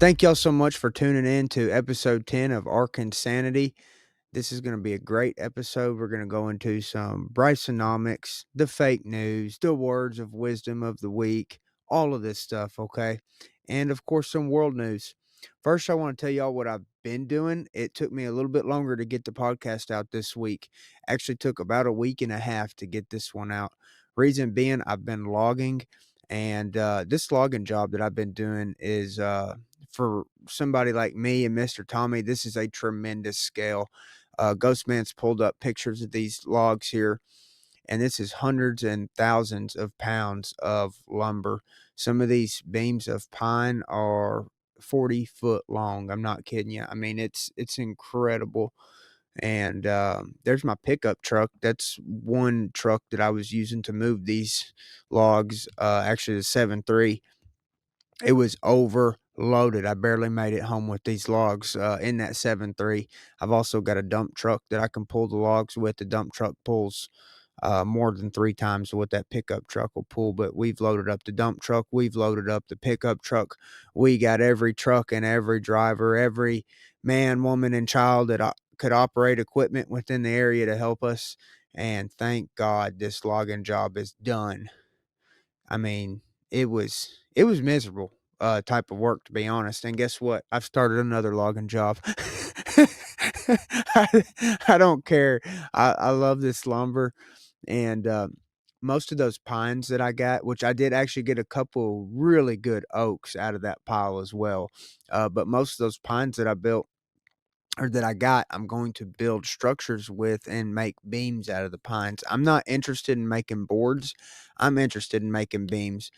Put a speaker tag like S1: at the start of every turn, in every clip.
S1: Thank y'all so much for tuning in to episode 10 of ArkanSanity. This is going to be a great episode. We're going to go into some Bryceonomics, the fake news, the words of wisdom of the week, all of this stuff, okay? And of course, some world news. First, I want to tell y'all what I've been doing. It took me a little bit longer to get the podcast out this week. Actually took about a week and a half to get this one out. Reason being, I've been logging, and this logging job that I've been doing is for somebody like me and Mr. Tommy, this is a tremendous scale. Ghostman's pulled up pictures of these logs here, and this is hundreds and thousands of pounds of lumber. Some of these beams of pine are 40-foot long. I'm not kidding you. I mean, it's incredible. And there's my pickup truck. That's one truck that I was using to move these logs. Actually, the 7.3. It was overloaded. I barely made it home with these logs in that 7.3. I've also got a dump truck that I can pull the logs with. The dump truck pulls more than 3 times what that pickup truck will pull, but we've loaded up the dump truck. We've loaded up the pickup truck. We got every truck and every driver, every man, woman, and child that could operate equipment within the area to help us. And thank God this logging job is done. I mean, it was miserable type of work, to be honest. And guess what? I've started another logging job. I, I don't care. I love this lumber, and most of those pines that I got, which I did actually get a couple really good oaks out of that pile as well. But most of those pines that I built or that I got, I'm going to build structures with and make beams out of the pines. I'm not interested in making boards. I'm interested in making beams.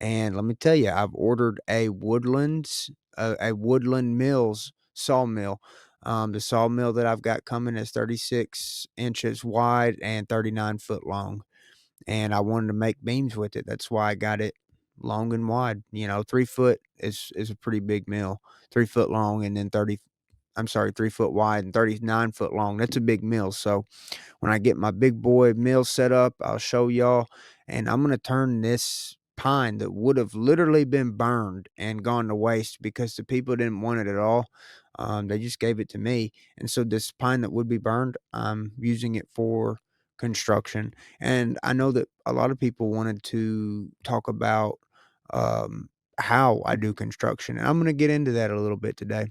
S1: And let me tell you, I've ordered a Woodland Mills sawmill. The sawmill that I've got coming is 36 inches wide and 39-foot long. And I wanted to make beams with it. That's why I got it long and wide. 3 foot is a pretty big mill. 3 foot long and then 3 foot wide and 39-foot long. That's a big mill. So when I get my big boy mill set up, I'll show y'all. And I'm going to turn this pine that would have literally been burned and gone to waste because the people didn't want it at all. They just gave it to me. And so this pine that would be burned, I'm using it for construction. And I know that a lot of people wanted to talk about how I do construction. And I'm going to get into that a little bit today.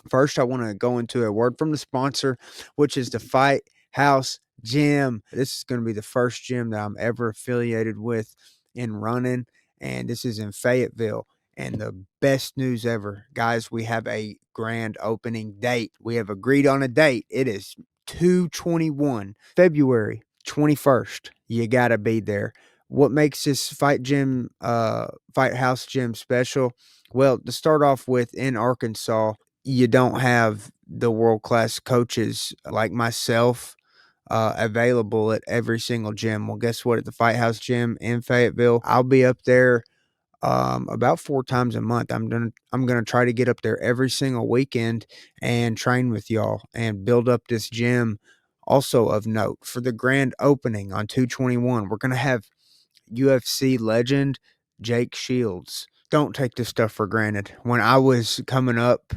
S1: First, I want to go into a word from the sponsor, which is the Fight House Gym. This is going to be the first gym that I'm ever affiliated with in running, and this is in Fayetteville. And the best news ever, guys, we have a grand opening date. We have agreed on a date. It is 2/21, February 21st. You got to be there. What makes this Fight House Gym special? Well, to start off with, in Arkansas, you don't have the world-class coaches like myself available at every single gym. Well, guess what? At the Fight House Gym in Fayetteville, I'll be up there about 4 times a month. I'm gonna try to get up there every single weekend and train with y'all and build up this gym. Also of note, for the grand opening on 2/21, we're gonna have UFC legend Jake Shields. Don't take this stuff for granted. When I was coming up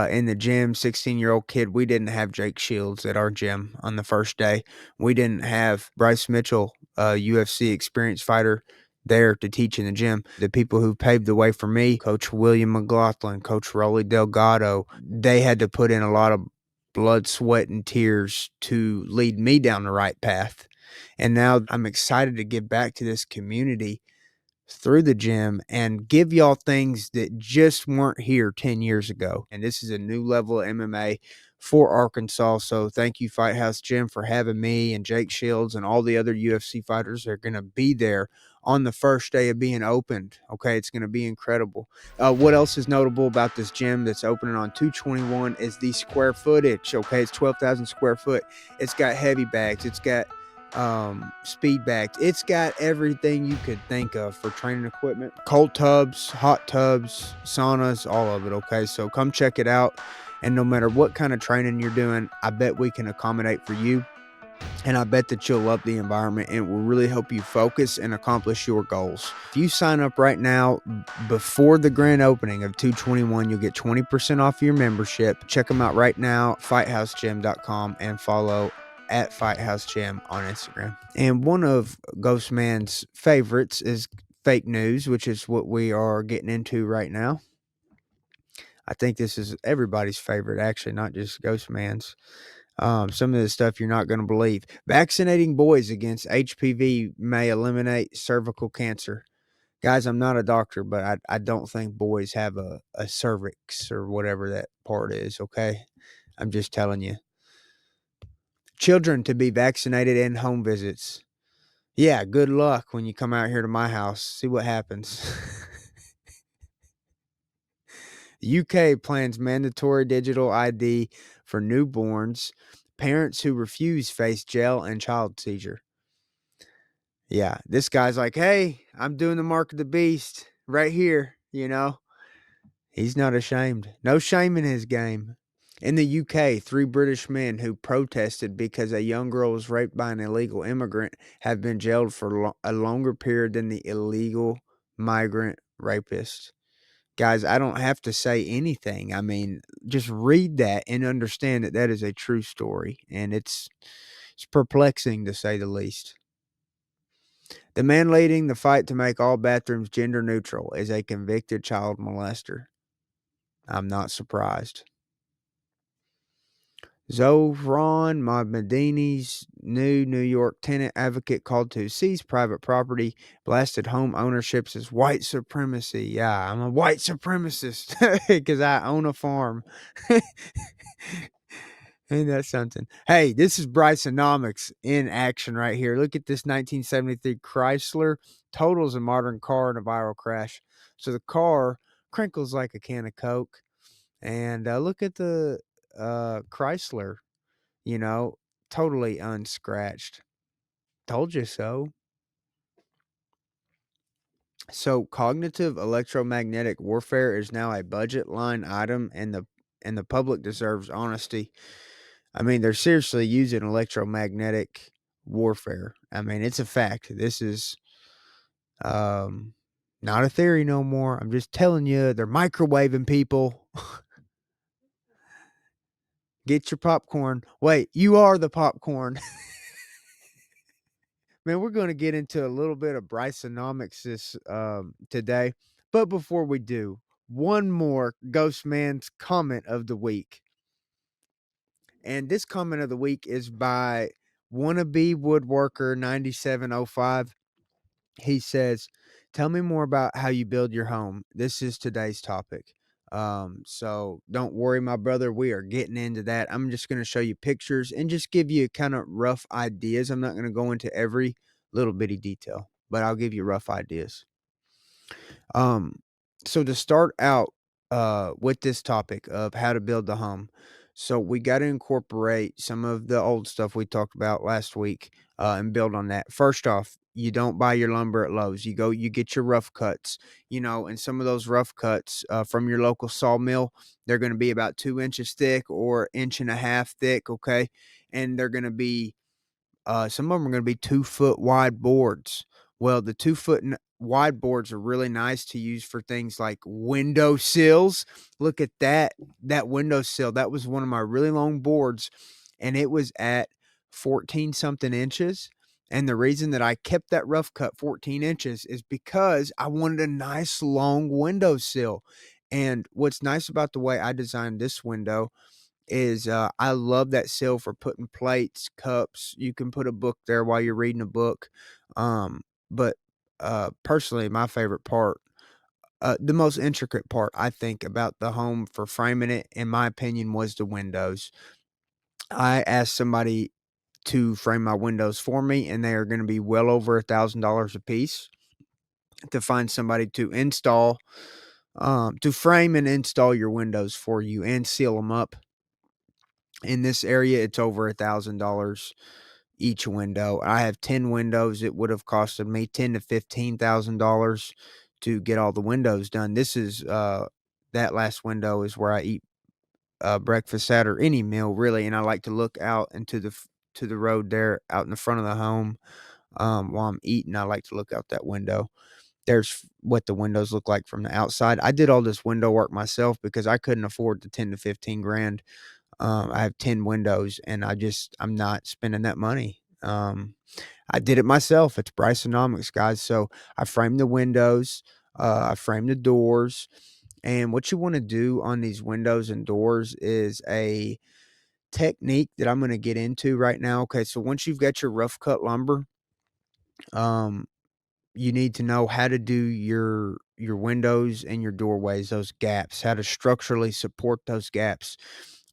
S1: in the gym, 16-year-old kid, we didn't have Jake Shields at our gym on the first day. We didn't have Bryce Mitchell, UFC experienced fighter, there to teach in the gym. The people who paved the way for me, Coach William McLaughlin, Coach Rolly Delgado, they had to put in a lot of blood, sweat, and tears to lead me down the right path. And now I'm excited to give back to this community through the gym and give y'all things that just weren't here 10 years ago. And this is a new level of MMA for Arkansas. So thank you, Fight House Gym, for having me and Jake Shields and all the other UFC fighters that are going to be there on the first day of being opened. Okay, it's going to be incredible. What else is notable about this gym that's opening on 2/21 is the square footage. Okay, it's 12,000 square foot. It's got heavy bags. It's got speed bags. It's got everything you could think of for training equipment. Cold tubs, hot tubs, saunas, all of it. Okay, so come check it out. And no matter what kind of training you're doing, I bet we can accommodate for you. And I bet that you'll love the environment and it will really help you focus and accomplish your goals. If you sign up right now before the grand opening of 221, you'll get 20% off your membership. Check them out right now, fighthousegym.com, and follow at fighthousegym on Instagram. And one of Ghostman's favorites is fake news, which is what we are getting into right now. I think this is everybody's favorite, actually, not just Ghostman's. Some of the stuff you're not going to believe. Vaccinating boys against HPV may eliminate cervical cancer. Guys, I'm not a doctor, but I don't think boys have a cervix or whatever that part is, okay? I'm just telling you. Children to be vaccinated and home visits. Yeah, good luck when you come out here to my house. See what happens. The UK plans mandatory digital ID for newborns. Parents who refuse face jail and child seizure. Yeah, this guy's like, hey, I'm doing the mark of the beast right here, you know? He's not ashamed. No shame in his game. In the UK, 3 British men who protested because a young girl was raped by an illegal immigrant have been jailed for a longer period than the illegal migrant rapist. Guys, I don't have to say anything. I mean, just read that and understand that that is a true story, and it's perplexing to say the least. The man leading the fight to make all bathrooms gender neutral is a convicted child molester. I'm not surprised. Zohran Mahmadini's new New York tenant advocate called to seize private property, blasted home ownerships as white supremacy. Yeah, I'm a white supremacist because I own a farm. Ain't that something? Hey, this is Bryceonomics in action right here. Look at this 1973 Chrysler. Totals a modern car in a viral crash. So the car crinkles like a can of Coke. And look at the Chrysler, you know, totally unscratched. Told you so. So cognitive electromagnetic warfare is now a budget line item, and the public deserves honesty. I mean, they're seriously using electromagnetic warfare. I mean, it's a fact. This is not a theory no more. I'm just telling you, they're microwaving people. Get your popcorn. Wait, you are the popcorn. Man, we're going to get into a little bit of Bryceonomics this today. But before we do, one more Ghost Man's comment of the week. And this comment of the week is by Wannabe Woodworker 9705. He says, tell me more about how you build your home. This is today's topic. So don't worry, my brother. We are getting into that. I'm just going to show you pictures and just give you kind of rough ideas. I'm not going to go into every little bitty detail, but I'll give you rough ideas. So to start out with this topic of how to build the home, so we got to incorporate some of the old stuff we talked about last week and build on that. First off, you don't buy your lumber at Lowe's. You go, you get your rough cuts, you know, and some of those rough cuts from your local sawmill, they're going to be about 2 inches thick or inch and a half thick. Okay. And they're going to be some of them are going to be 2 foot wide boards. Well, the 2 foot wide boards are really nice to use for things like window sills. Look at that window sill. That was one of my really long boards, and it was at 14 something inches. And the reason that I kept that rough cut 14 inches is because I wanted a nice long window sill. And what's nice about the way I designed this window is I love that sill for putting plates, cups. You can put a book there while you're reading a book. But personally, my favorite part, the most intricate part, I think, about the home for framing it, in my opinion, was the windows. I asked somebody to frame my windows for me, and they are going to be well over $1,000 a piece to find somebody to install, to frame and install your windows for you and seal them up. In this area, it's over $1,000 each window. I have 10 windows. It would have costed me $10,000 to $15,000 to get all the windows done. This is that last window is where I eat breakfast at, or any meal really, and I like to look out into to the road there out in the front of the home. While I'm eating, I like to look out that window. There's what the windows look like from the outside. I did all this window work myself because I couldn't afford the 10 to 15 grand. I have 10 windows and I'm not spending that money. I did it myself. It's Bryceonomics, guys. So I framed the windows, I framed the doors. And what you want to do on these windows and doors is a technique that I'm going to get into right now. Okay. So once you've got your rough cut lumber, um, you need to know how to do your windows and your doorways, those gaps, how to structurally support those gaps.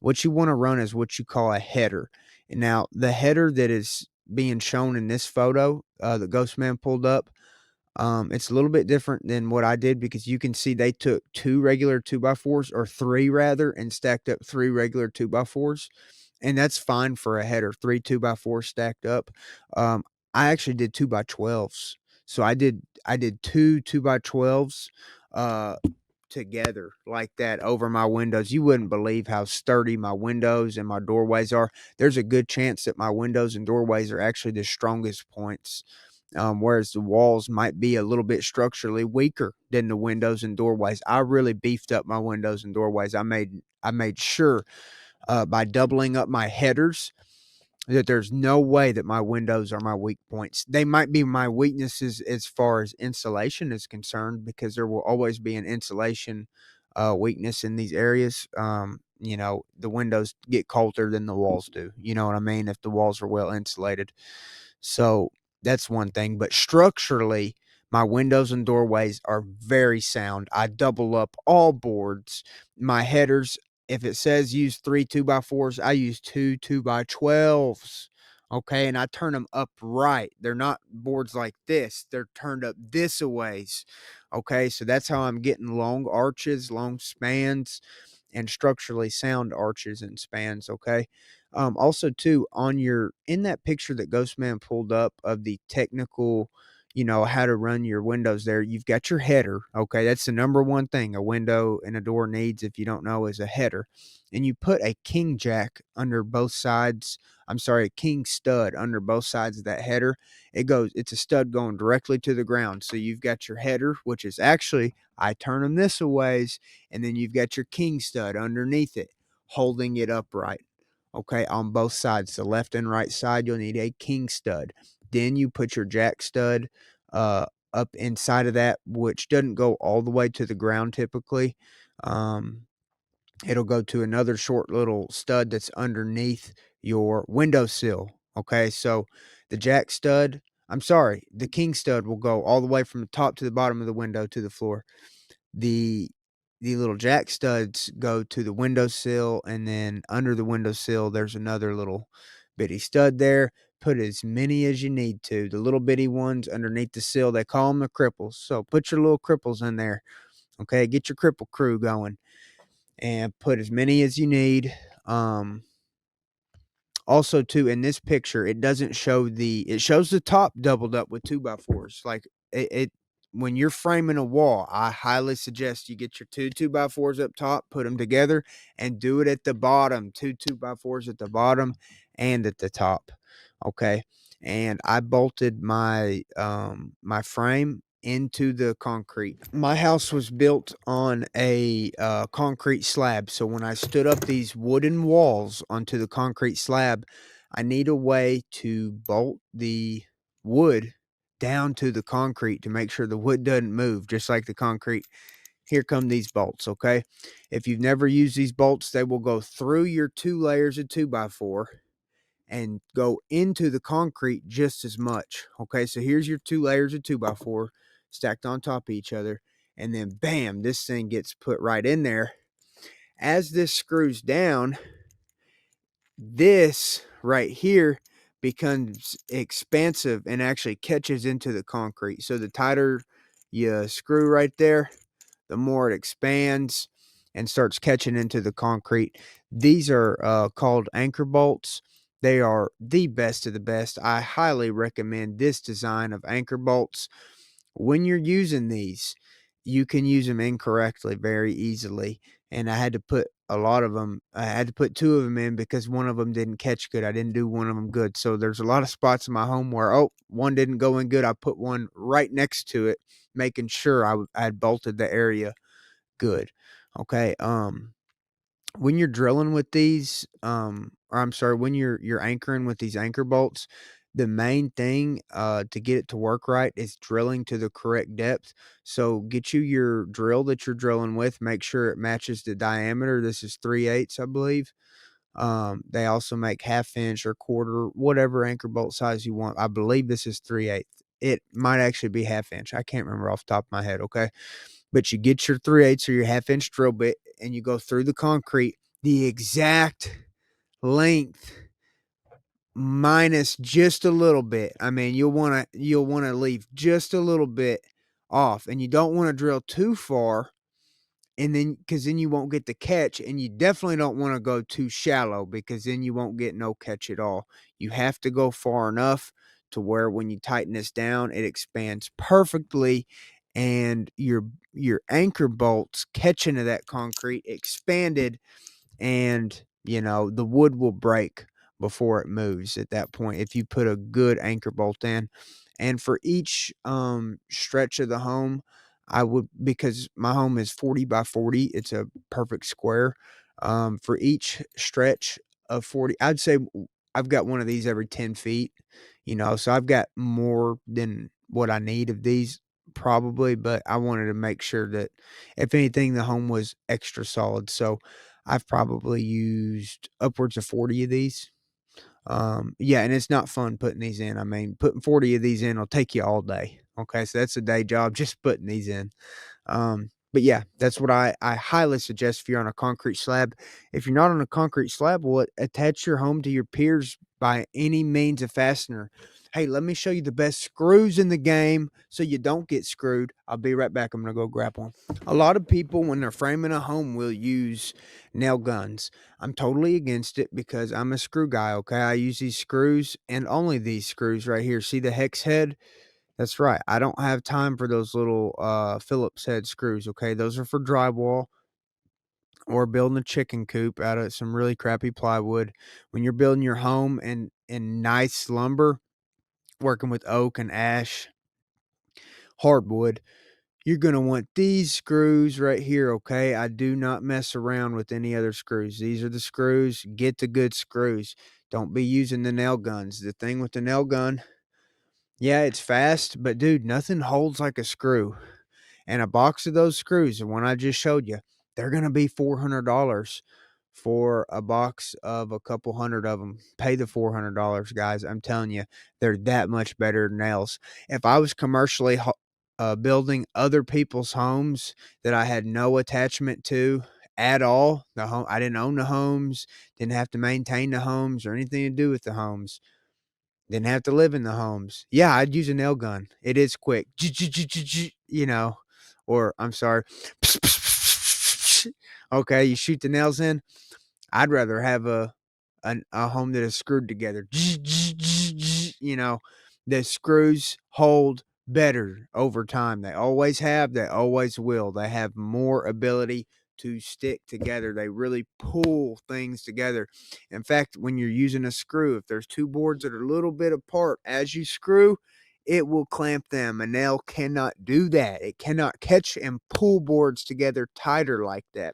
S1: What you want to run is what you call a header. And now the header that is being shown in this photo, the Ghost Man pulled up, it's a little bit different than what I did because you can see they took two regular 2x4s, or three rather, and stacked up three regular 2x4s. And that's fine for a header, three 2x4s stacked up. Um, I actually did 2x12s. So I did two 2x12s uh together like that over my windows. You wouldn't believe how sturdy my windows and my doorways are. There's a good chance that my windows and doorways are actually the strongest points, whereas the walls might be a little bit structurally weaker than the windows and doorways. I really beefed up my windows and doorways. I made sure by doubling up my headers that there's no way that my windows are my weak points. They might be my weaknesses as far as insulation is concerned, because there will always be an insulation weakness in these areas. The windows get colder than the walls do. You know what I mean? If the walls are well insulated. So that's one thing. But structurally, my windows and doorways are very sound. I double up all boards. My headers, if it says use three 2x4s, I use two 2x12s. Okay. And I turn them upright. They're not boards like this, they're turned up this a ways. Okay. So that's how I'm getting long arches, long spans, and structurally sound arches and spans. Okay. Also too, in that picture that Ghostman pulled up of the technical, how to run your windows there, you've got your header. Okay. That's the number one thing a window and a door needs, if you don't know, is a header. And you put a king jack under both sides. I'm sorry, a king stud under both sides of that header. It's a stud going directly to the ground. So you've got your header, which is actually, I turn them this a ways, and then you've got your king stud underneath it, holding it upright. Okay, on both sides, the left and right side, you'll need a king stud. Then you put your jack stud up inside of that, which doesn't go all the way to the ground typically. It'll go to another short little stud that's underneath your windowsill. Okay, so the jack stud, the king stud will go all the way from the top to the bottom of the window to the floor. The little jack studs go to the windowsill, and then under the windowsill there's another little bitty stud there. Put as many as you need to. The little bitty ones underneath the sill, they call them the cripples. So put your little cripples in there. Okay, get your cripple crew going and put as many as you need. Also too, in this picture, it shows the top doubled up with 2x4s. Like it when you're framing a wall, I highly suggest you get your two 2x4s up top, put them together, and do it at the bottom. Two 2x4s at the bottom and at the top. Okay. And I bolted my frame into the concrete. My house was built on a concrete slab. So when I stood up these wooden walls onto the concrete slab, I need a way to bolt the wood down to the concrete to make sure the wood doesn't move, just like the concrete. Here come these bolts. Okay. If you've never used these bolts, they will go through your 2 layers of 2x4 and go into the concrete just as much. Okay, so here's your 2 layers of 2x4 stacked on top of each other, and then bam, this thing gets put right in there. As this screws down, this right here becomes expansive and actually catches into the concrete. So the tighter you screw right there, the more it expands and starts catching into the concrete. These are called anchor bolts. They are the best of the best. I highly recommend this design of anchor bolts. When you're using these, you can use them incorrectly very easily. And I had to put a lot of them. I had to put 2 of them in because one of them didn't catch good. I didn't do one of them good. So there's a lot of spots in my home where, oh, one didn't go in good. I put one right next to it, making sure I had bolted the area good. Okay. When you're drilling with these, or I'm sorry, when you're anchoring with these anchor bolts, the main thing to get it to work right is drilling to the correct depth. So get you your drill that you're drilling with, make sure it matches the diameter. This is 3/8, I believe. They also make half inch or quarter, whatever anchor bolt size you want. I believe this is 3/8. It might actually be half inch. I can't remember off the top of my head. Okay. But you get your 3/8 or your half inch drill bit and you go through the concrete the exact length minus just a little bit. I mean, you'll wanna leave just a little bit off, and you don't wanna drill too far, and then because then you won't get the catch, and you definitely don't wanna go too shallow because then you won't get no catch at all. You have to go far enough to where when you tighten this down, it expands perfectly, and your anchor bolts catch into that concrete expanded, and the wood will break before it moves at that point if you put a good anchor bolt in. And for each stretch of the home, I would, because my home is 40 by 40, it's a perfect square. For each stretch of 40, I'd say I've got one of these every 10 feet, so I've got more than what I need of these probably, but I wanted to make sure that if anything, the home was extra solid. So I've probably used upwards of 40 of these. Yeah, and it's not fun putting these in. I mean, putting 40 of these in will take you all day. Okay, so that's a day job just putting these in. But yeah, that's what I highly suggest if you're on a concrete slab. If you're not on a concrete slab, well, attach your home to your piers by any means of fastener. Hey, let me show you the best screws in the game so you don't get screwed. I'll be right back. I'm gonna go grab one. A lot of people, when they're framing a home, will use nail guns. I'm totally against it because I'm a screw guy. Okay, I use these screws and only these screws right here. See the hex head? That's right. I don't have time for those little Phillips head screws, okay? Those are for drywall or building a chicken coop out of some really crappy plywood. When you're building your home in nice lumber, working with oak and ash, hardwood, you're going to want these screws right here, okay? I do not mess around with any other screws. These are the screws. Get the good screws. Don't be using the nail guns. The thing with the nail gun, yeah, it's fast, but dude, nothing holds like a screw. And a box of those screws, the one I just showed you, they're going to be $400 for a box of a couple hundred of them. Pay the $400, guys. I'm telling you, they're that much better than nails. If I was commercially building other people's homes that I had no attachment to at all, the home, I didn't own the homes, didn't have to maintain the homes or anything to do with the homes. Didn't have to live in the homes. Yeah, I'd use a nail gun. It is quick. Or I'm sorry. Okay, you shoot the nails in. I'd rather have a home that is screwed together. The screws hold better over time. They always have, they always will. They have more ability to stick together. They really pull things together. In fact, when you're using a screw, if there's two boards that are a little bit apart as you screw, it will clamp them. A nail cannot do that. It cannot catch and pull boards together tighter like that.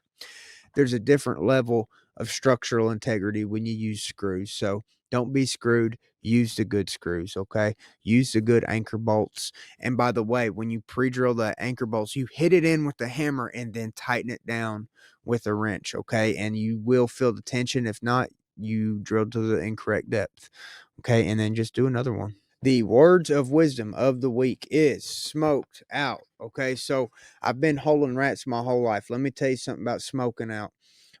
S1: There's a different level of structural integrity when you use screws. So don't be screwed. Use the good screws, okay? Use the good anchor bolts. And by the way, when you pre-drill the anchor bolts, you hit it in with the hammer and then tighten it down with a wrench, okay? And you will feel the tension. If not, you drilled to the incorrect depth, okay? And then just do another one. The words of wisdom of the week is smoked out. Okay, so I've been holding rats my whole life. Let me tell you something about smoking out.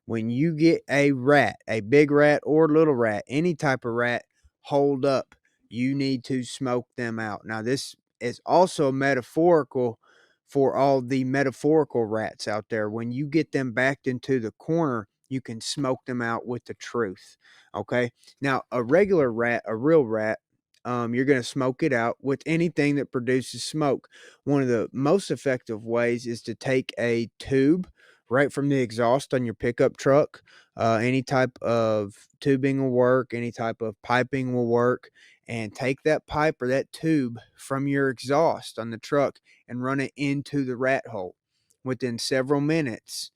S1: When you get a rat, a big rat or little rat, any type of rat, hold up, you need to smoke them out. Now, this is also metaphorical for all the metaphorical rats out there. When you get them backed into the corner, you can smoke them out with the truth. Okay, now a regular rat, a real rat, you're going to smoke it out with anything that produces smoke. One of the most effective ways is to take a tube right from the exhaust on your pickup truck. Any type of tubing will work, any type of piping will work. And take that pipe or that tube from your exhaust on the truck and run it into the rat hole. Within several minutes,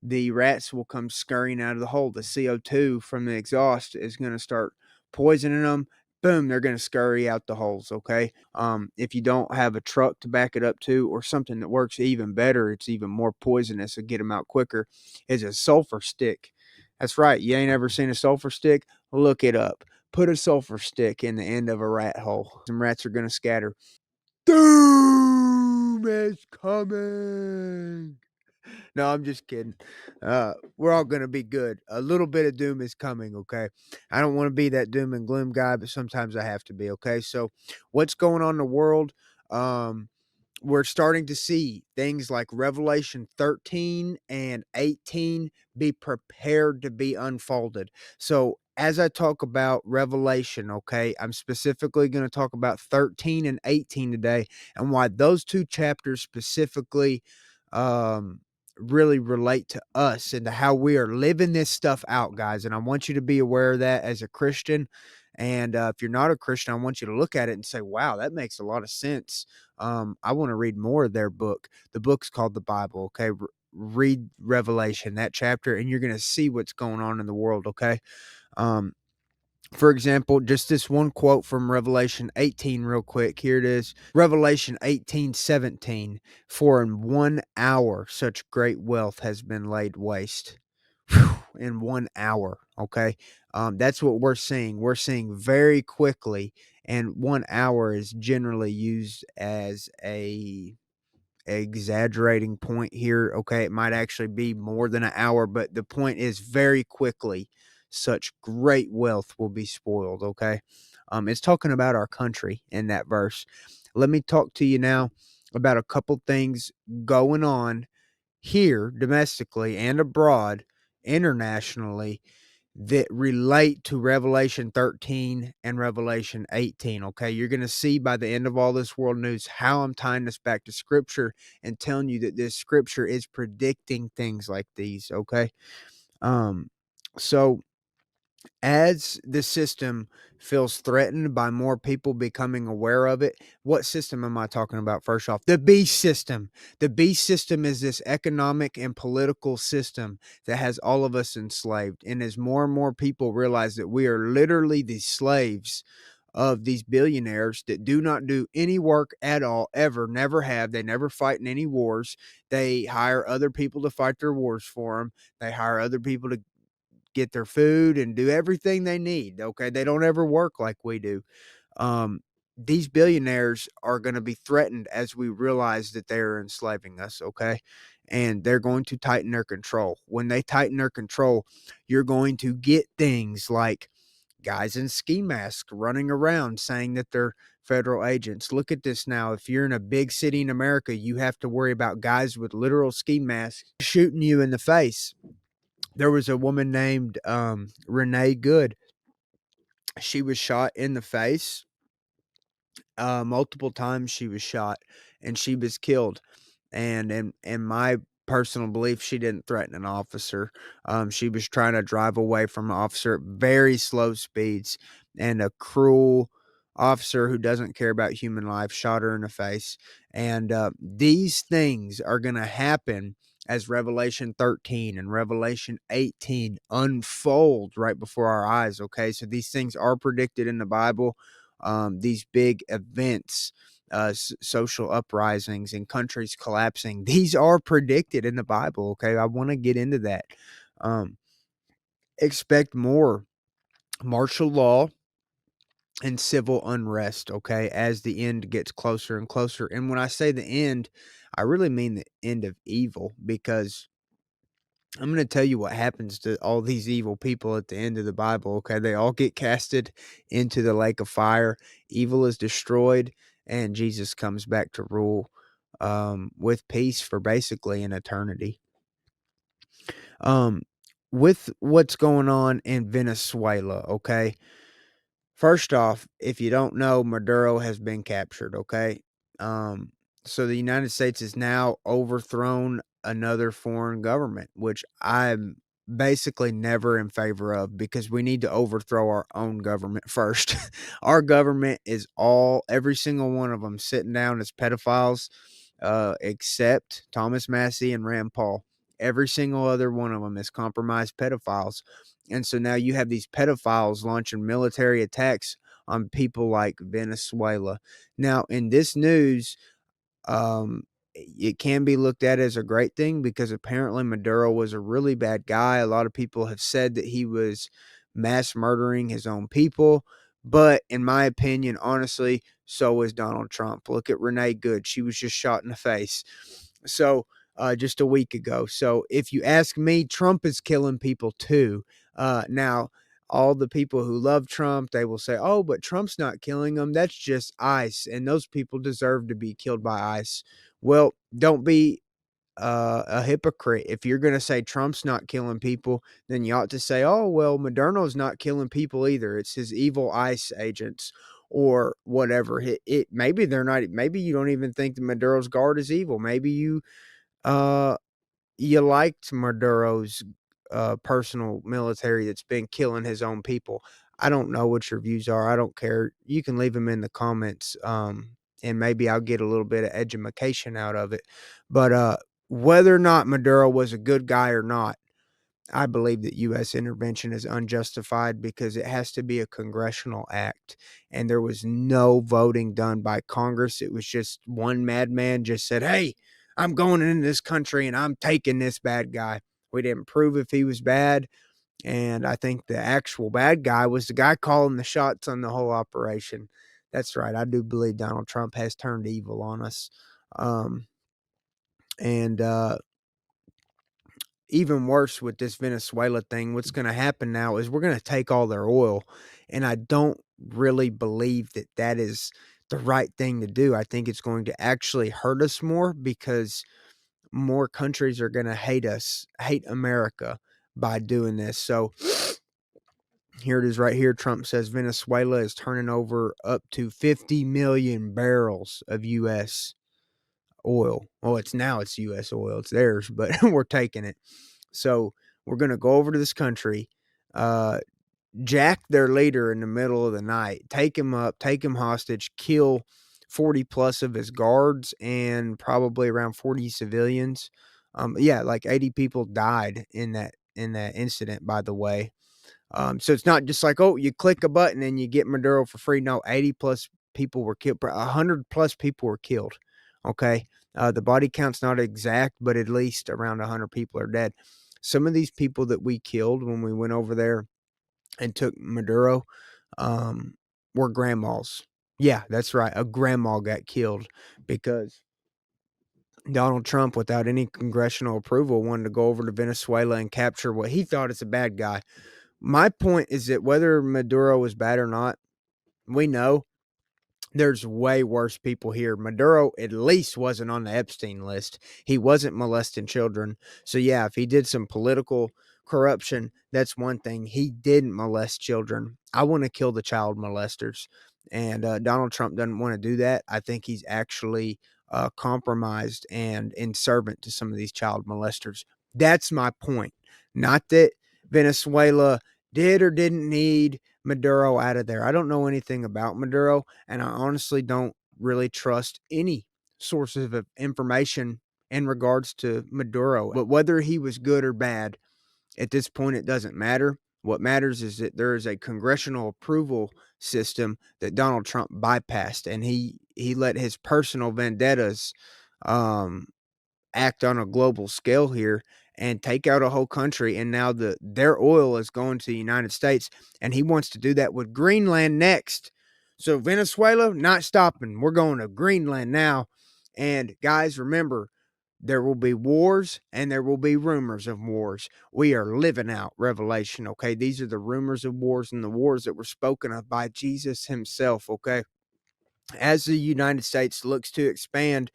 S1: the rats will come scurrying out of the hole. The CO2 from the exhaust is going to start poisoning them. Boom, they're going to scurry out the holes. Okay. If you don't have a truck to back it up to, or something that works even better, it's even more poisonous to get them out quicker, is a sulfur stick. That's right. You ain't ever seen a sulfur stick? Look it up. Put a sulfur stick in the end of a rat hole. Some rats are going to scatter. Doom is coming. No, I'm just kidding. We're all gonna be good. A little bit of doom is coming, okay? I don't want to be that doom and gloom guy, but sometimes I have to be, okay? So, what's going on in the world? Um, we're starting to see things like Revelation 13 and 18 be prepared to be unfolded. So, as I talk about Revelation, okay, I'm specifically going to talk about 13 and 18 today, and why those two chapters specifically um, really relate to us and to how we are living this stuff out, guys. And I want you to be aware of that as a Christian. And if you're not a Christian, I want you to look at it and say, wow, that makes a lot of sense. I want to read more of their book. The book's called the Bible. Okay. Read Revelation, that chapter, and you're going to see what's going on in the world. Okay. Um, for example, just this one quote from Revelation 18, real quick. Here it is. Revelation 18:17. For in 1 hour such great wealth has been laid waste. Whew, in 1 hour. Okay. That's what we're seeing. We're seeing very quickly, and 1 hour is generally used as a exaggerating point here. Okay, it might actually be more than an hour, but the point is very quickly such great wealth will be spoiled. Okay, it's talking about our country in that verse. Let me talk to you now about a couple things going on here domestically and abroad, internationally, that relate to Revelation 13 and Revelation 18. Okay. You're going to see by the end of all this world news how I'm tying this back to scripture and telling you that this scripture is predicting things like these. Okay. Um, so as the system feels threatened by more people becoming aware of it, what system am I talking about? First off, the beast system. The beast system is this economic and political system that has all of us enslaved. And as more and more people realize that we are literally the slaves of these billionaires that do not do any work at all, ever, never have. They never fight in any wars. They hire other people to fight their wars for them. They hire other people to get their food and do everything they need. Okay. They don't ever work like we do. Um, these billionaires are going to be threatened as we realize that they are enslaving us. Okay. And they're going to tighten their control. When they tighten their control, you're going to get things like guys in ski masks running around saying that they're federal agents. Look at this now. If you're in a big city in America, you have to worry about guys with literal ski masks shooting you in the face. There was a woman named Renee Good. She was shot in the face. Multiple times she was shot and she was killed. And in my personal belief, she didn't threaten an officer. She was trying to drive away from an officer at very slow speeds, and a cruel officer who doesn't care about human life shot her in the face. And these things are going to happen as Revelation 13 and Revelation 18 unfold right before our eyes. Okay, so these things are predicted in the Bible. These big events, social uprisings and countries collapsing, these are predicted in the Bible. Okay, I want to get into that. Um, expect more martial law and civil unrest. Okay, as the end gets closer and closer. And when I say the end, I really mean the end of evil, because I'm going to tell you what happens to all these evil people at the end of the Bible. Okay. They all get casted into the lake of fire. Evil is destroyed, and Jesus comes back to rule with peace for basically an eternity. Um, with what's going on in Venezuela. Okay. First off, if you don't know, Maduro has been captured. Okay. Um, so the United States has now overthrown another foreign government, which I'm basically never in favor of because we need to overthrow our own government first. Our government is every single one of them sitting down as pedophiles, except Thomas Massey and Rand Paul. Every single other one of them is compromised pedophiles. And so now you have these pedophiles launching military attacks on people like Venezuela. Now, in this news, it can be looked at as a great thing because apparently Maduro was a really bad guy. A lot of people have said that he was mass murdering his own people. But in my opinion, honestly, so was Donald Trump. Look at Renee Good. She was just shot in the face. So, just a week ago. So, if you ask me, Trump is killing people too. Now, all the people who love Trump, they will say, oh, but Trump's not killing them. That's just ICE. And those people deserve to be killed by ICE. Well, don't be a hypocrite. If you're going to say Trump's not killing people, then you ought to say, oh, well, Moderno's not killing people either. It's his evil ICE agents or whatever. Maybe they're not. Maybe you don't even think the Maduro's guard is evil. Maybe uh, you liked Maduro's personal military that's been killing his own people. I don't know what your views are. I don't care. You can leave them in the comments, and maybe I'll get a little bit of education out of it. But whether or not Maduro was a good guy or not, I believe that U.S. intervention is unjustified because it has to be a congressional act, and there was no voting done by Congress. It was just one madman just said, hey, I'm going into this country and I'm taking this bad guy. We didn't prove if he was bad, and I think the actual bad guy was the guy calling the shots on the whole operation. That's right. I do believe Donald Trump has turned evil on us. And even worse with this Venezuela thing, what's going to happen now is we're going to take all their oil. And I don't really believe that that is the right thing to do. I think it's going to actually hurt us more because more countries are going to hate us, hate America by doing this. So here it is right here. Trump says Venezuela is turning over up to 50 million barrels of U.S. oil. Well, it's U.S. oil. It's theirs, but we're taking it. So we're going to go over to this country, jack their leader in the middle of the night, take him up, take him hostage, kill 40 plus of his guards and probably around 40 civilians. Yeah, like 80 people died in that incident, by the way. So it's not just like, oh, you click a button and you get Maduro for free. No, 80 plus people were killed. 100 plus people were killed. Okay. The body count's not exact, but at least around 100 people are dead. Some of these people that we killed when we went over there and took Maduro were grandmas. Yeah, that's right. A grandma got killed because Donald Trump, without any congressional approval, wanted to go over to Venezuela and capture what he thought is a bad guy. My point is that whether Maduro was bad or not, we know there's way worse people here. Maduro at least wasn't on the Epstein list. He wasn't molesting children. So yeah, if he did some political corruption, that's one thing. He didn't molest children. I want to kill the child molesters. And Donald Trump doesn't want to do that. I think he's actually compromised and in servant to some of these child molesters. That's my point. Not that Venezuela did or didn't need Maduro out of there. I don't know anything about Maduro, and I honestly don't really trust any sources of information in regards to Maduro. But whether he was good or bad, at this point, it doesn't matter. What matters is that there is a congressional approval system that Donald Trump bypassed, and he let his personal vendettas um, act on a global scale here and take out a whole country, and now their oil is going to the United States, and he wants to do that with Greenland next. So Venezuela, not stopping. We're going to Greenland now. And guys, remember, there will be wars and there will be rumors of wars. We are living out Revelation, okay? These are the rumors of wars and the wars that were spoken of by Jesus himself, okay? As the United States looks to expand,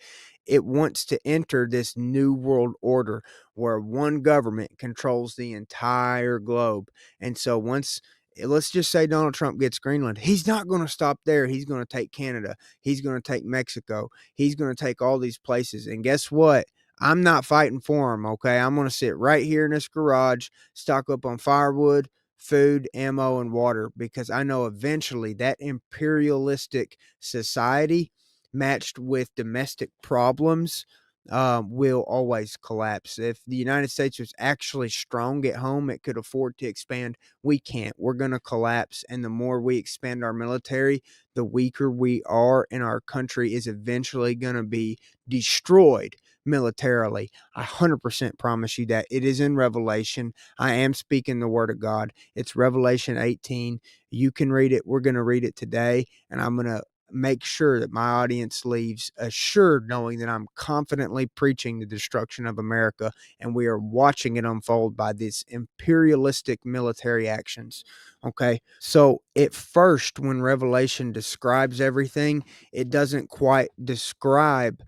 S1: it wants to enter this new world order where one government controls the entire globe. And so let's just say Donald Trump gets Greenland, he's not going to stop there. He's going to take Canada. He's going to take Mexico. He's going to take all these places. And guess what? I'm not fighting for them, okay? I'm going to sit right here in this garage, stock up on firewood, food, ammo, and water, because I know eventually that imperialistic society matched with domestic problems will always collapse. If the United States was actually strong at home, it could afford to expand. We can't. We're going to collapse. And the more we expand our military, the weaker we are, and our country is eventually going to be destroyed militarily. I 100% promise you that. It is in Revelation. I am speaking the word of God. It's Revelation 18. You can read it. We're going to read it today, and I'm going to make sure that my audience leaves assured, knowing that I'm confidently preaching the destruction of America, and we are watching it unfold by these imperialistic military actions. Okay, so at first, when Revelation describes everything, it doesn't quite describe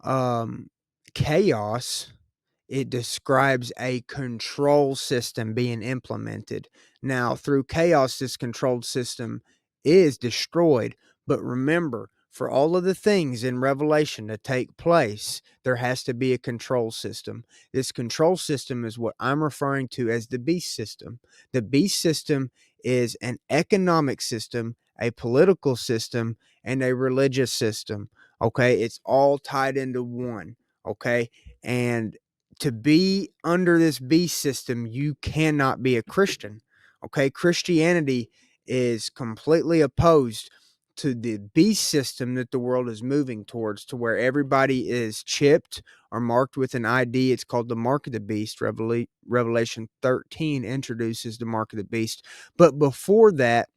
S1: um, chaos. It describes a control system being implemented. Now, through chaos, this controlled system is destroyed. But remember, for all of the things in Revelation to take place, there has to be a control system. This control system is what I'm referring to as the beast system. The beast system is an economic system, a political system, and a religious system. Okay, it's all tied into one. Okay, and to be under this beast system, you cannot be a Christian. Okay, Christianity is completely opposed to the beast system that the world is moving towards, to where everybody is chipped or marked with an ID. It's called the mark of the beast. Revelation 13 introduces the mark of the beast. But before that,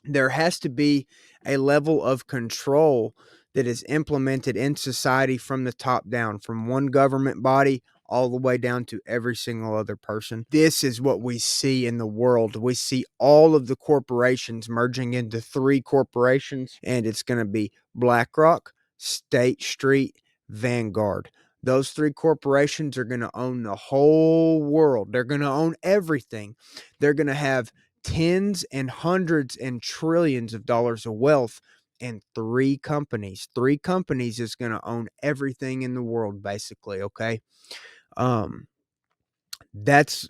S1: there has to be a level of control that is implemented in society from the top down, from one government body all the way down to every single other person. This is what we see in the world. We see all of the corporations merging into three corporations, and it's going to be BlackRock, State Street, Vanguard. Those three corporations are going to own the whole world. They're going to own everything. They're going to have tens and hundreds and trillions of dollars of wealth, and three companies. Three companies is going to own everything in the world, basically. Okay. Um, that's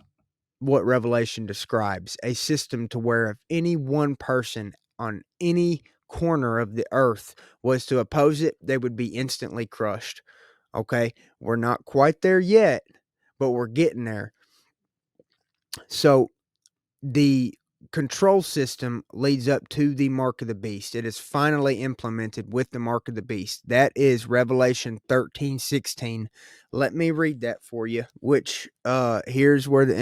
S1: what Revelation describes, a system to where if any one person on any corner of the earth was to oppose it, they would be instantly crushed. Okay. We're not quite there yet, but we're getting there. So the control system leads up to the mark of the beast. It is finally implemented with the mark of the beast. That is Revelation 13:16. Let me read that for you, which here's where the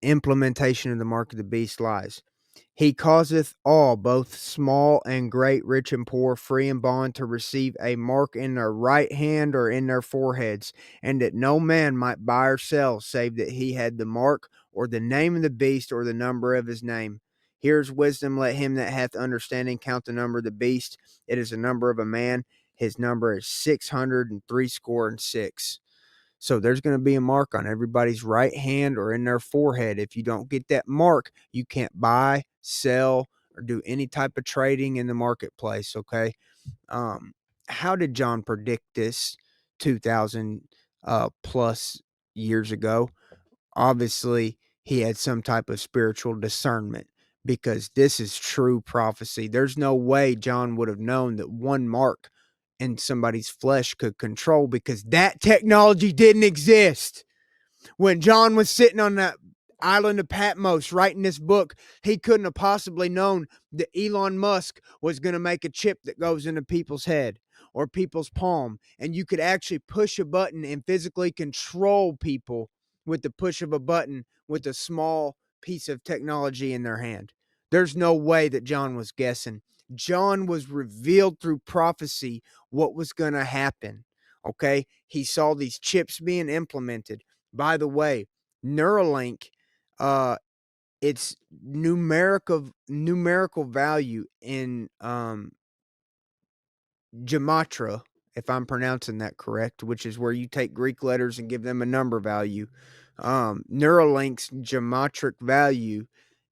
S1: implementation of the mark of the beast lies. He causeth all, both small and great, rich and poor, free and bond, to receive a mark in their right hand or in their foreheads, and that no man might buy or sell, save that he had the mark, or the name of the beast, or the number of his name. Here's wisdom. Let him that hath understanding count the number of the beast. It is the number of a man. His number is 666. So there's going to be a mark on everybody's right hand or in their forehead. If you don't get that mark, you can't buy, sell, or do any type of trading in the marketplace. Okay. How did John predict this 2,000 plus years ago? Obviously, he had some type of spiritual discernment, because this is true prophecy. There's no way John would have known that one mark in somebody's flesh could control, because that technology didn't exist. When John was sitting on that island of Patmos writing this book, he couldn't have possibly known that Elon Musk was going to make a chip that goes into people's head or people's palm, and you could actually push a button and physically control people with the push of a button with a small piece of technology in their hand. There's no way that John was guessing. John was revealed through prophecy what was going to happen. Okay, he saw these chips being implemented. By the way, Neuralink, its numerical value in gematria, if I'm pronouncing that correct, which is where you take Greek letters and give them a number value. Neuralink's geometric value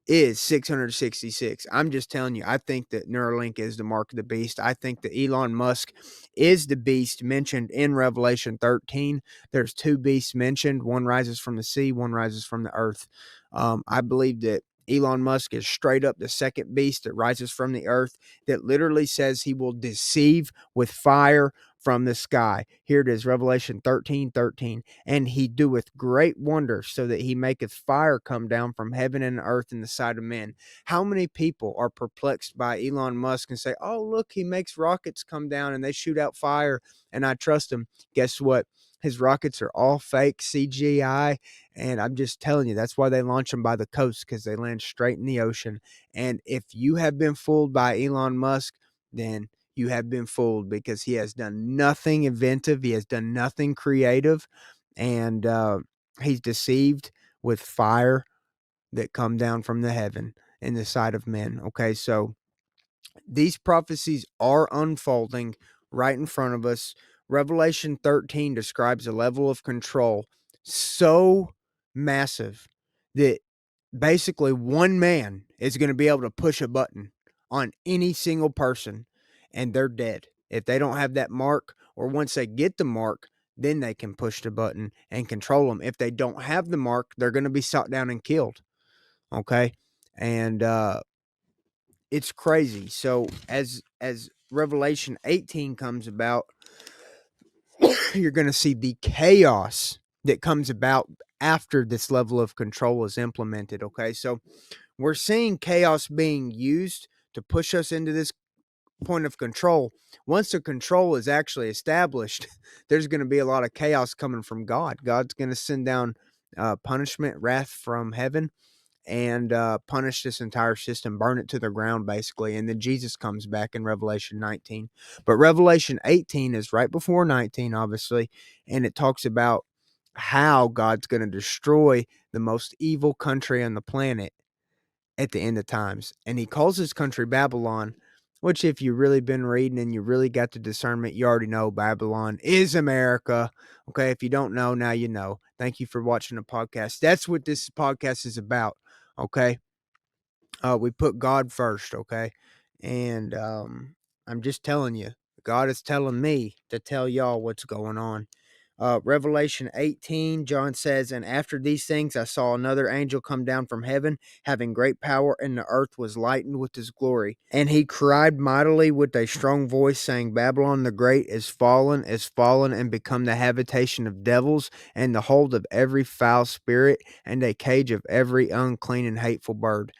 S1: is 666. I'm just telling you, I think that Neuralink is the mark of the beast. I think that Elon Musk is the beast mentioned in Revelation 13. There's two beasts mentioned. One rises from the sea, one rises from the earth. I believe that Elon Musk is straight up the second beast that rises from the earth, that literally says he will deceive with fire from the sky. Here it is, Revelation 13:13. And he doeth great wonders, so that he maketh fire come down from heaven and earth in the sight of men. How many people are perplexed by Elon Musk and say, oh, look, he makes rockets come down and they shoot out fire, and I trust him? Guess what? His rockets are all fake CGI. And I'm just telling you, that's why they launch them by the coast, because they land straight in the ocean. And if you have been fooled by Elon Musk, then you have been fooled, because he has done nothing inventive. He has done nothing creative. And he's deceived with fire that come down from the heaven in the sight of men. Okay, so these prophecies are unfolding right in front of us. Revelation 13 describes a level of control so massive that basically one man is going to be able to push a button on any single person and they're dead. If they don't have that mark, or once they get the mark, then they can push the button and control them. If they don't have the mark, they're going to be shot down and killed. Okay. And it's crazy. So as Revelation 18 comes about, you're going to see the chaos that comes about after this level of control is implemented. Okay. So we're seeing chaos being used to push us into this point of control. Once the control is actually established, there's going to be a lot of chaos coming from God. God's going to send down punishment, wrath from heaven, and punish this entire system, burn it to the ground, basically. And then Jesus comes back in Revelation 19. But Revelation 18 is right before 19, obviously, and it talks about how God's going to destroy the most evil country on the planet at the end of times. And he calls his country Babylon, which, if you've really been reading and you really got the discernment, you already know Babylon is America. Okay. If you don't know, now you know. Thank you for watching the podcast. That's what this podcast is about. Okay. We put God first. Okay. And I'm just telling you, God is telling me to tell y'all what's going on. Revelation 18, John says, and after these things I saw another angel come down from heaven, having great power, and the earth was lightened with his glory. And he cried mightily with a strong voice, saying, Babylon the great is fallen, and become the habitation of devils, and the hold of every foul spirit, and a cage of every unclean and hateful bird.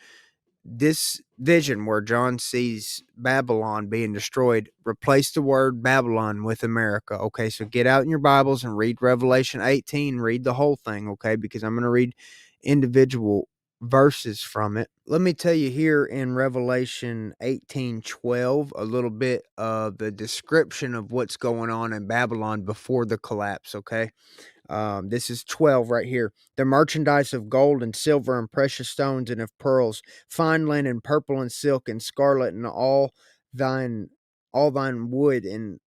S1: This vision where John sees Babylon being destroyed, replace the word Babylon with America. Okay, so get out in your Bibles and read Revelation 18, read the whole thing, okay, because I'm going to read individual verses from it. Let me tell you here in Revelation 18:12 a little bit of the description of what's going on in Babylon before the collapse, okay? This is 12 right here. The merchandise of gold and silver and precious stones and of pearls, fine linen, purple and silk and scarlet, and thine all thine wood, and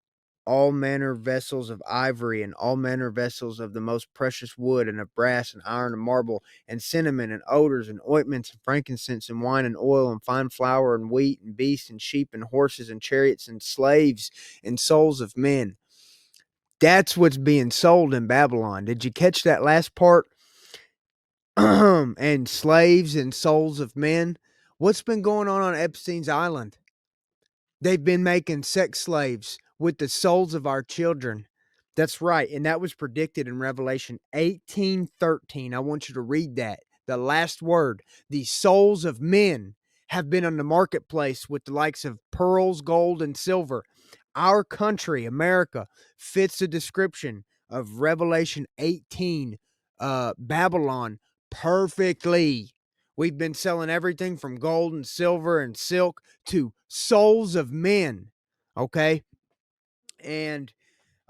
S1: all manner vessels of ivory, and all manner vessels of the most precious wood, and of brass and iron and marble, and cinnamon and odors and ointments and frankincense and wine and oil and fine flour and wheat and beasts and sheep and horses and chariots and slaves and souls of men. That's what's being sold in Babylon. Did you catch that last part? And slaves and souls of men. What's been going on Epstein's Island? They've been making sex slaves with the souls of our children. That's right. And that was predicted in Revelation 18:13. I want you to read that. The last word. The souls of men have been on the marketplace with the likes of pearls, gold, and silver. Our country, America, fits the description of Revelation 18, Babylon, perfectly. We've been selling everything from gold and silver and silk to souls of men. Okay. And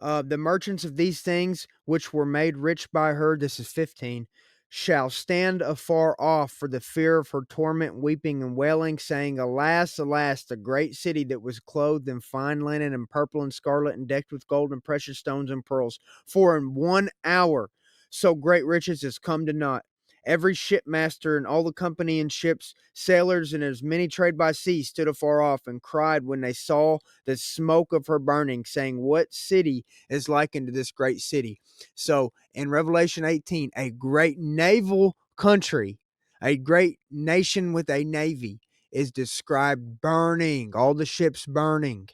S1: the merchants of these things, which were made rich by her, this is 15, shall stand afar off for the fear of her torment, weeping and wailing, saying, Alas, alas, the great city that was clothed in fine linen and purple and scarlet and decked with gold and precious stones and pearls. For in 1 hour so great riches has come to naught, Every shipmaster and all the company and ships, sailors, and as many trade by sea stood afar off and cried when they saw the smoke of her burning, saying, what city is likened to this great city? So in Revelation 18, a great naval country, a great nation with a navy, is described burning, all the ships burning.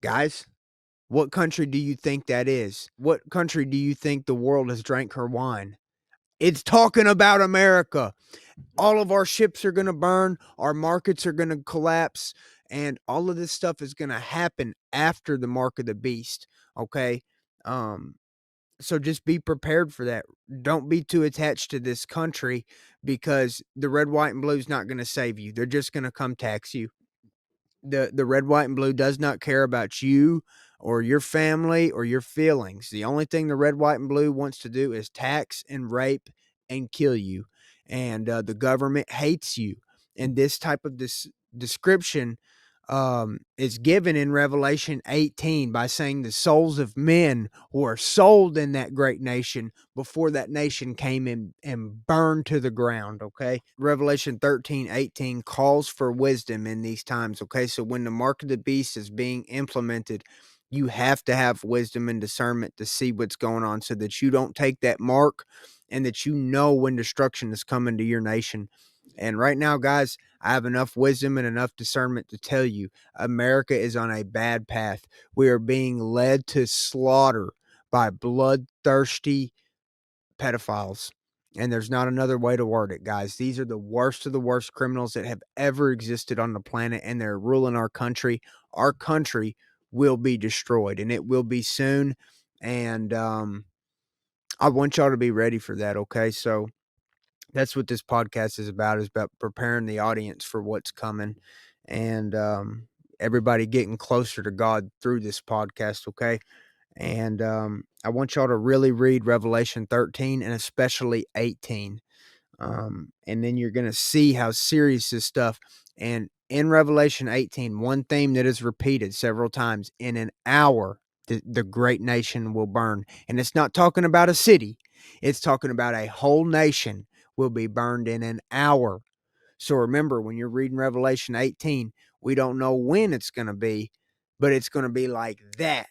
S1: Guys, what country do you think that is? What country do you think the world has drank her wine? It's talking about America. All of our ships are going to burn, our markets are going to collapse, and all of this stuff is going to happen after the mark of the beast. Okay. Um, so just be prepared for that. Don't be too attached to this country, because the red, white, and blue is not going to save you. They're just going to come tax you. The red, white, and blue does not care about you or your family or your feelings. The only thing the red, white, and blue wants to do is tax and rape and kill you. And the government hates you. And this type of description is given in Revelation 18 by saying the souls of men were sold in that great nation before that nation came in and burned to the ground. Okay. Revelation 13:18 calls for wisdom in these times. Okay. So when the mark of the beast is being implemented, you have to have wisdom and discernment to see what's going on so that you don't take that mark, and that you know when destruction is coming to your nation. And right now, guys, I have enough wisdom and enough discernment to tell you America is on a bad path. We are being led to slaughter by bloodthirsty pedophiles. And there's not another way to word it, guys. These are the worst of the worst criminals that have ever existed on the planet, and they're ruling our country. Our country will be destroyed, and it will be soon. And I want y'all to be ready for that, okay? So that's what this podcast is about preparing the audience for what's coming, and everybody getting closer to God through this podcast, okay? And I want y'all to really read Revelation 13 and especially 18. And then you're going to see how serious this stuff. And in Revelation 18, one theme that is repeated several times: in an hour, the great nation will burn. And it's not talking about a city, it's talking about a whole nation will be burned in an hour. So remember, when you're reading Revelation 18, we don't know when it's going to be, but it's going to be like that.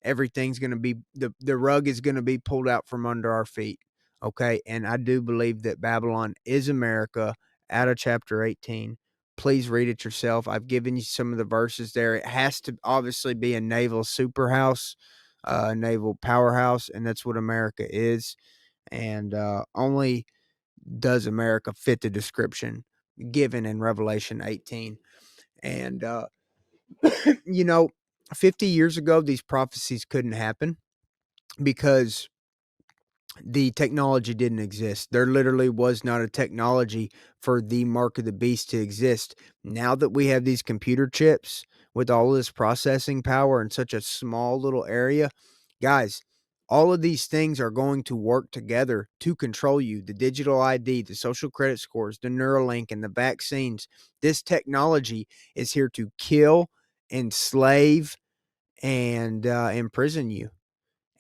S1: Everything's going to be, the rug is going to be pulled out from under our feet. Okay. And I do believe that Babylon is America out of chapter 18. Please read it yourself. I've given you some of the verses there. It has to obviously be a naval superhouse, naval powerhouse, and that's what America is. And only does America fit the description given in Revelation 18. And, you know, 50 years ago, these prophecies couldn't happen because the technology didn't exist. There literally was not a technology for the mark of the beast to exist. Now that we have these computer chips with all this processing power in such a small little area, guys, all of these things are going to work together to control you. The digital ID, the social credit scores, the Neuralink, and the vaccines. This technology is here to kill, enslave, and imprison you.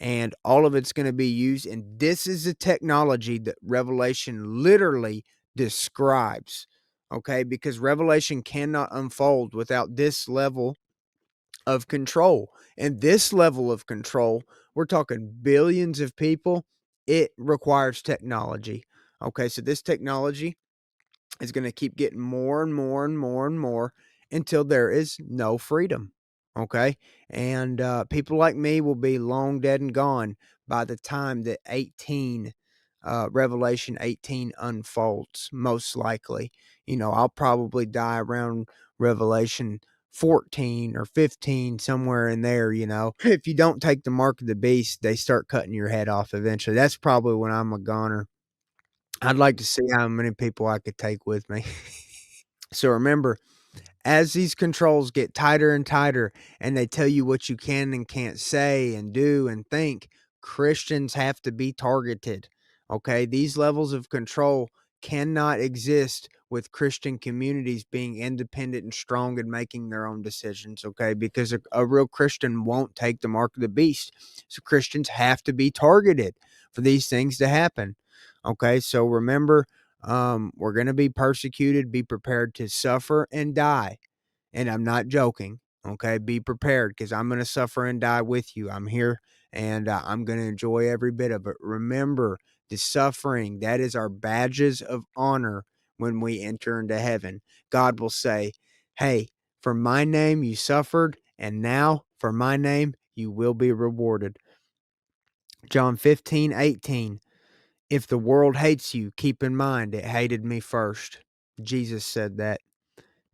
S1: And all of it's going to be used. And this is the technology that Revelation literally describes. Okay. Because Revelation cannot unfold without this level of control. And this level of control, we're talking billions of people. It requires technology. Okay. So this technology is going to keep getting more and more and more and more until there is no freedom. Okay. And people like me will be long dead and gone by the time that Revelation 18 unfolds, most likely. I'll probably die around Revelation 14 or 15, somewhere in there. If you don't take the mark of the beast, they start cutting your head off eventually. That's probably when I'm a goner. I'd like to see how many people I could take with me. So remember, as these controls get tighter and tighter and they tell you what you can and can't say and do and think, Christians have to be targeted. Okay. These levels of control cannot exist with Christian communities being independent and strong and making their own decisions. Okay. Because a real Christian won't take the mark of the beast. So Christians have to be targeted for these things to happen. Okay, so remember, we're going to be persecuted. Be prepared to suffer and die. And I'm not joking. Okay, be prepared because I'm going to suffer and die with you. I'm here and I'm going to enjoy every bit of it. Remember, the suffering, that is our badges of honor when we enter into heaven. God will say, hey, for my name you suffered, and now for my name you will be rewarded. John 15:18. If the world hates you, keep in mind it hated me first. Jesus said that.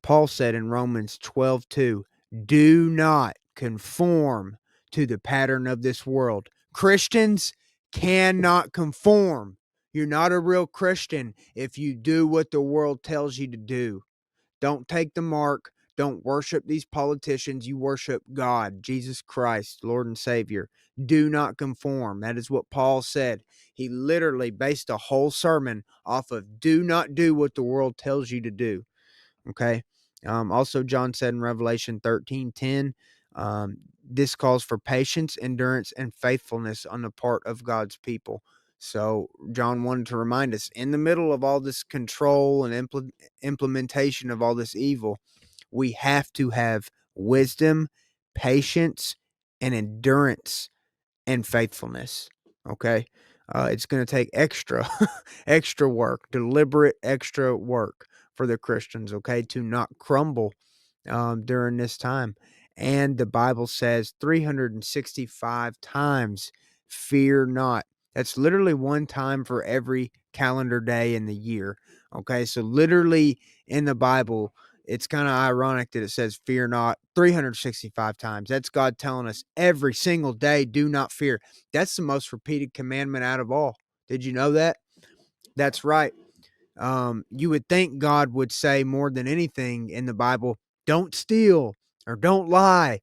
S1: Paul said in Romans 12:2, do not conform to the pattern of this world. Christians cannot conform. You're not a real Christian if you do what the world tells you to do. Don't take the mark. Don't worship these politicians. You worship God, Jesus Christ, Lord and Savior. Do not conform. That is what Paul said. He literally based a whole sermon off of do not do what the world tells you to do. Okay. Also, John said in Revelation 13:10, this calls for patience, endurance, and faithfulness on the part of God's people. So John wanted to remind us in the middle of all this control and implementation of all this evil, we have to have wisdom, patience, and endurance and faithfulness. Okay. It's going to take extra, extra work, deliberate extra work for the Christians, okay, to not crumble during this time. And the Bible says 365 times, fear not. That's literally one time for every calendar day in the year. Okay, so literally in the Bible, it's kind of ironic that it says fear not 365 times. That's God telling us every single day, do not fear. That's the most repeated commandment out of all. Did you know that? That's right. You would think God would say more than anything in the Bible, don't steal or don't lie.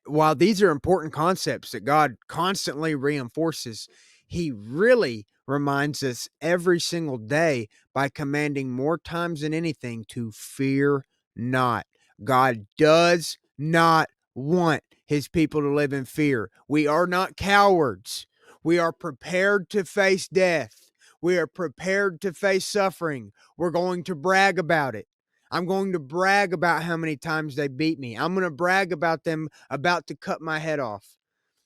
S1: While these are important concepts that God constantly reinforces, He really reminds us every single day by commanding more times than anything to fear not. God does not want His people to live in fear. We are not cowards. We are prepared to face death. We are prepared to face suffering. We're going to brag about it. I'm going to brag about how many times they beat me. I'm going to brag about them about to cut my head off.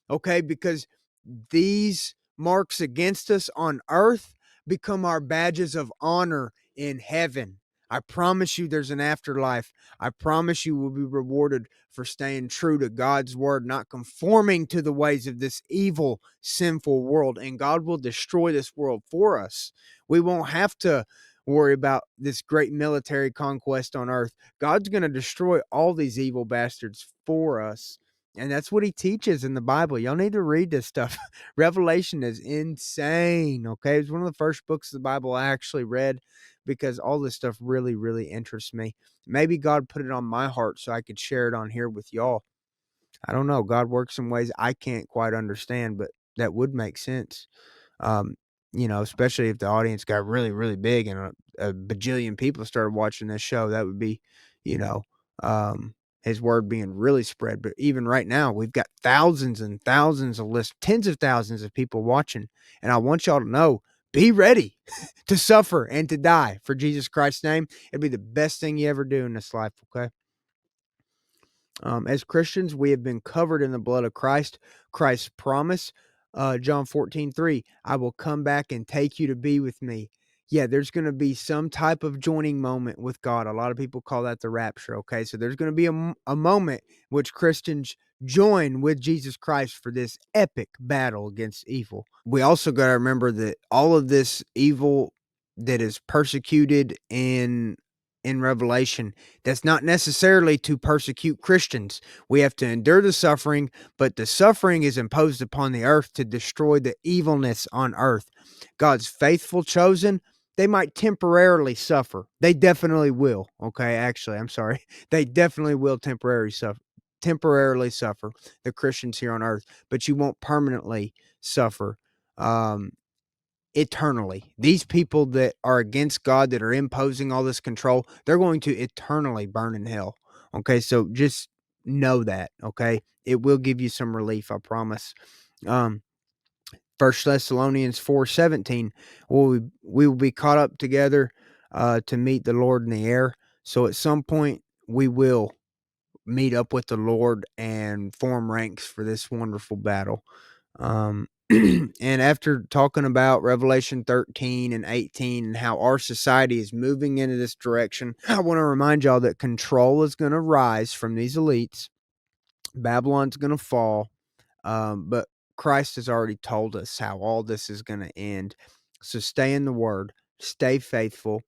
S1: Okay, because these marks against us on earth become our badges of honor in heaven. I promise you there's an afterlife. I promise you will be rewarded for staying true to God's word, not conforming to the ways of this evil, sinful world. And God will destroy this world for us. We won't have to worry about this great military conquest on earth. God's going to destroy all these evil bastards for us. And that's what he teaches in the Bible. Y'all need to read this stuff. Revelation is insane. Okay. It's one of the first books of the Bible I actually read because all this stuff really, really interests me. Maybe God put it on my heart so I could share it on here with y'all. I don't know. God works in ways I can't quite understand, but that would make sense. Um, especially if the audience got really, really big and a bajillion people started watching this show, that would be, you know, um, his word being really spread. But even right now, we've got thousands and thousands of lists, tens of thousands of people watching. And I want y'all to know, be ready to suffer and to die for Jesus Christ's name. It'd be the best thing you ever do in this life. Okay. As Christians, we have been covered in the blood of Christ. Christ's promise, John 14:3, I will come back and take you to be with me. Yeah, there's going to be some type of joining moment with God. A lot of people call that the rapture. Okay, so there's going to be a moment which Christians join with Jesus Christ for this epic battle against evil. We also got to remember that all of this evil that is persecuted in Revelation, that's not necessarily to persecute Christians. We have to endure the suffering, but the suffering is imposed upon the earth to destroy the evilness on earth. God's faithful chosen, they might temporarily suffer. They definitely will. Okay, actually, I'm sorry. They definitely will temporarily suffer, the Christians here on earth, but you won't permanently suffer. Eternally. These people that are against God, that are imposing all this control, they're going to eternally burn in hell. Okay, so just know that. Okay, it will give you some relief, I promise. 1 First Thessalonians 4:17, we will be caught up together to meet the Lord in the air. So at some point we will meet up with the Lord and form ranks for this wonderful battle. And after talking about Revelation 13 and 18 and how our society is moving into this direction, I want to remind y'all that control is going to rise from these elites. Babylon's going to fall. But Christ has already told us how all this is going to end. So stay in the word, stay faithful.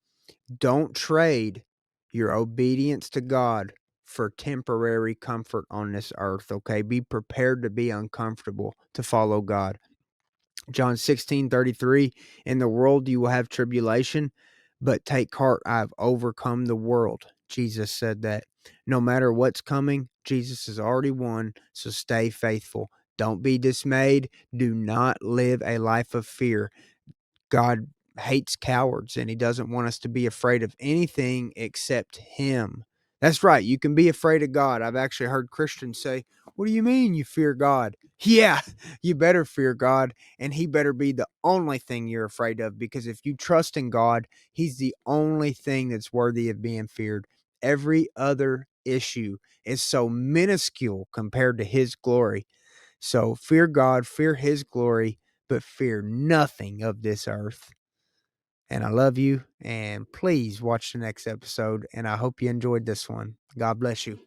S1: Don't trade your obedience to God for temporary comfort on this earth, okay? Be prepared to be uncomfortable to follow God. John 16:33, in the world you will have tribulation, but take heart, I've overcome the world. Jesus said that. No matter what's coming, Jesus has already won, so stay faithful. Don't be dismayed. Do not live a life of fear. God hates cowards, and he doesn't want us to be afraid of anything except him. That's right. You can be afraid of God. I've actually heard Christians say, what do you mean you fear God? Yeah, you better fear God, and he better be the only thing you're afraid of, because if you trust in God, he's the only thing that's worthy of being feared. Every other issue is so minuscule compared to his glory. So fear God, fear his glory, but fear nothing of this earth. And I love you, and please watch the next episode, and I hope you enjoyed this one. God bless you.